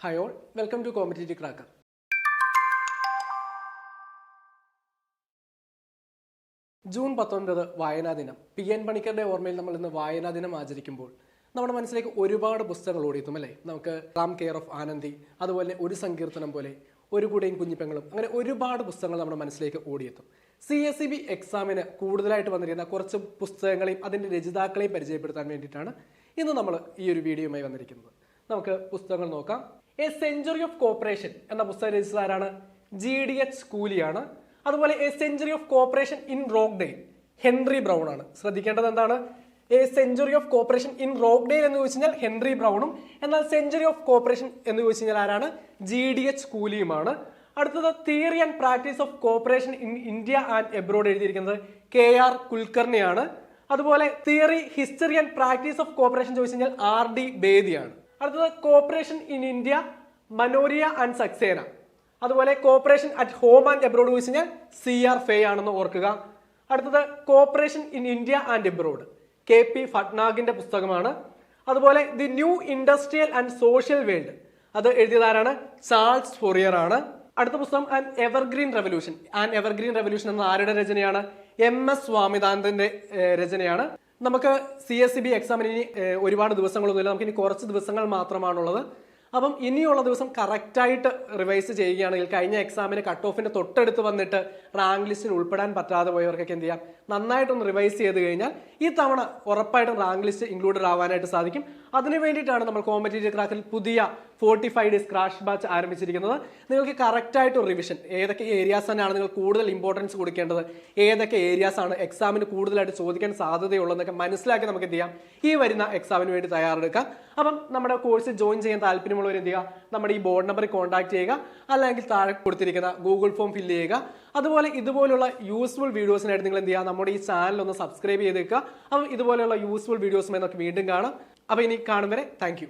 Hi all, welcome to Competitive Cracker. June 19 വായനാ ദിനം. PN പണിക്കരുടെ ഓർമ്മയിൽ നമ്മൾ ഇന്ന് വായനാ ദിനം ആചരിക്കുമ്പോൾ നമ്മുടെ മനസ്സിലേക്ക് ഒരുപാട് പുസ്തകങ്ങൾ ഓടിയെത്തും അല്ലേ? നമുക്ക് റാം കെയർ ഓഫ് ആനന്ദി, അതുപോലെ ഒരു സങ്കീർത്തനം പോലെ, ഒരു കൂടെയും കുഞ്ഞിപ്പെങ്ങളും, അങ്ങനെ ഒരുപാട് പുസ്തകങ്ങൾ നമ്മുടെ മനസ്സിലേക്ക് ഓടിയെത്തും. CSEB എക്സാമിന് കൂടുതലായിട്ട് വന്നിരിക്കുന്ന കുറച്ച് പുസ്തകങ്ങളെയും അതിൻ്റെ രചയിതാക്കളെയും പരിചയപ്പെടുത്താൻ വേണ്ടിയിട്ടാണ് ഇന്ന് നമ്മൾ ഈ ഒരു വീഡിയോയുമായി വന്നിരിക്കുന്നത്. നമുക്ക് പുസ്തകങ്ങൾ നോക്കാം. എ സെഞ്ചുറി ഓഫ് കോപ്പറേഷൻ എന്ന പുസ്തകം രചിച്ചത് ആരാണ്? GDH കൂലിയാണ്. അതുപോലെ A century of cooperation in Rochdale Henry brown ആണ്. ശ്രദ്ധിക്കേണ്ടത് എന്താണ്? A century of cooperation in Rochdale എന്ന് ചോദിച്ചു കഴിഞ്ഞാൽ ഹെൻറി ബ്രൗണും, എന്നാൽ സെഞ്ചുറി ഓഫ് കോപ്പറേഷൻ എന്ന് ചോദിച്ചു കഴിഞ്ഞാൽ ആരാണ്? GDH കൂലിയുമാണ്. അടുത്തത് theory and practice of cooperation in India and abroad എഴുതിയിരിക്കുന്നത് KR കുൽക്കർണിയാണ്. അതുപോലെ theory, history and practice of cooperation ചോദിച്ചു കഴിഞ്ഞാൽ RD ബേദിയാണ്. അടുത്തത് cooperation in India Manoria and Saxena. അതുപോലെ cooperation at home and abroad ചോദിച്ചു കഴിഞ്ഞാൽ CR ഫേ ആണെന്ന് ഓർക്കുക. അടുത്തത് cooperation in India and abroad KP ഫട്നാഗിന്റെ പുസ്തകമാണ്. അതുപോലെ the new industrial and social world അത് എഴുതിയതാരാണ്? ചാൾസ് ഫൊറിയർ ആണ്. അടുത്ത പുസ്തകം an evergreen revolution. An evergreen revolution എന്ന ആരുടെ രചനയാണ്? MS സ്വാമിനാഥന്റെ രചനയാണ്. നമുക്ക് CSEB എക്സാമിന് ഇനി ഒരുപാട് ദിവസങ്ങളൊന്നുമില്ല, നമുക്ക് ഇനി കുറച്ച് ദിവസങ്ങൾ മാത്രമാണുള്ളത്. അപ്പം ഇനിയുള്ള ദിവസം കറക്റ്റായിട്ട് റിവൈസ് ചെയ്യുകയാണെങ്കിൽ കഴിഞ്ഞ എക്സാമിന് കട്ട് ഓഫിന്റെ തൊട്ടടുത്ത് വന്നിട്ട് റാങ്ക് ലിസ്റ്റിൽ ഉൾപ്പെടാൻ പറ്റാതെ പോയവർക്കൊക്കെ എന്ത് ചെയ്യാം, നന്നായിട്ടൊന്ന് റിവൈസ് ചെയ്ത് കഴിഞ്ഞാൽ ഈ തവണ ഉറപ്പായിട്ടും റാങ്ക് ലിസ്റ്റ് ഇൻക്ലൂഡഡ് ആവാനായിട്ട് സാധിക്കും. അതിനു വേണ്ടിയിട്ടാണ് നമ്മൾ കോമ്പറ്റേറ്റീവ് ക്രാക്കിൽ പുതിയ 45 ഡേയ്സ് ക്രാഷ് ബാച്ച് ആരംഭിച്ചിരിക്കുന്നത്. നിങ്ങൾക്ക് കറക്റ്റായിട്ട് ഒരു റിവിഷൻ, ഏതൊക്കെ ഏരിയാസ് തന്നെയാണ് നിങ്ങൾ കൂടുതൽ ഇമ്പോർട്ടൻസ് കൊടുക്കേണ്ടത്, ഏതൊക്കെ ഏരിയാസ് ആണ് എക്സാമിന് കൂടുതലായിട്ട് ചോദിക്കാൻ സാധ്യതയുള്ളതെന്നൊക്കെ മനസ്സിലാക്കി നമുക്ക് എന്ത് ചെയ്യാം, ഈ വരുന്ന എക്സാമിന് വേണ്ടി തയ്യാറെടുക്കാം. അപ്പം നമ്മുടെ കോഴ്സ് ജോയിൻ ചെയ്യാൻ താല്പര്യമുള്ളവർ എന്ത് ചെയ്യുക, നമ്മുടെ ഈ ബോർഡ് നമ്പറിൽ കോൺടാക്ട് ചെയ്യുക, അല്ലെങ്കിൽ താഴെ കൊടുത്തിരിക്കുന്ന ഗൂഗിൾ ഫോം ഫില്ല് ചെയ്യുക. അതുപോലെ ഇതുപോലുള്ള യൂസ്ഫുൾ വീഡിയോസിനായിട്ട് നിങ്ങൾ എന്ത് ചെയ്യുക, നമ്മുടെ ഈ ചാനൽ ഒന്ന് സബ്സ്ക്രൈബ് ചെയ്തേക്കുക. അപ്പം ഇതുപോലെയുള്ള യൂസ്ഫുൾ വീഡിയോസുമായി നമുക്ക് വീണ്ടും കാണാം. അപ്പോൾ ഇനി കാണും വരെ താങ്ക് യു.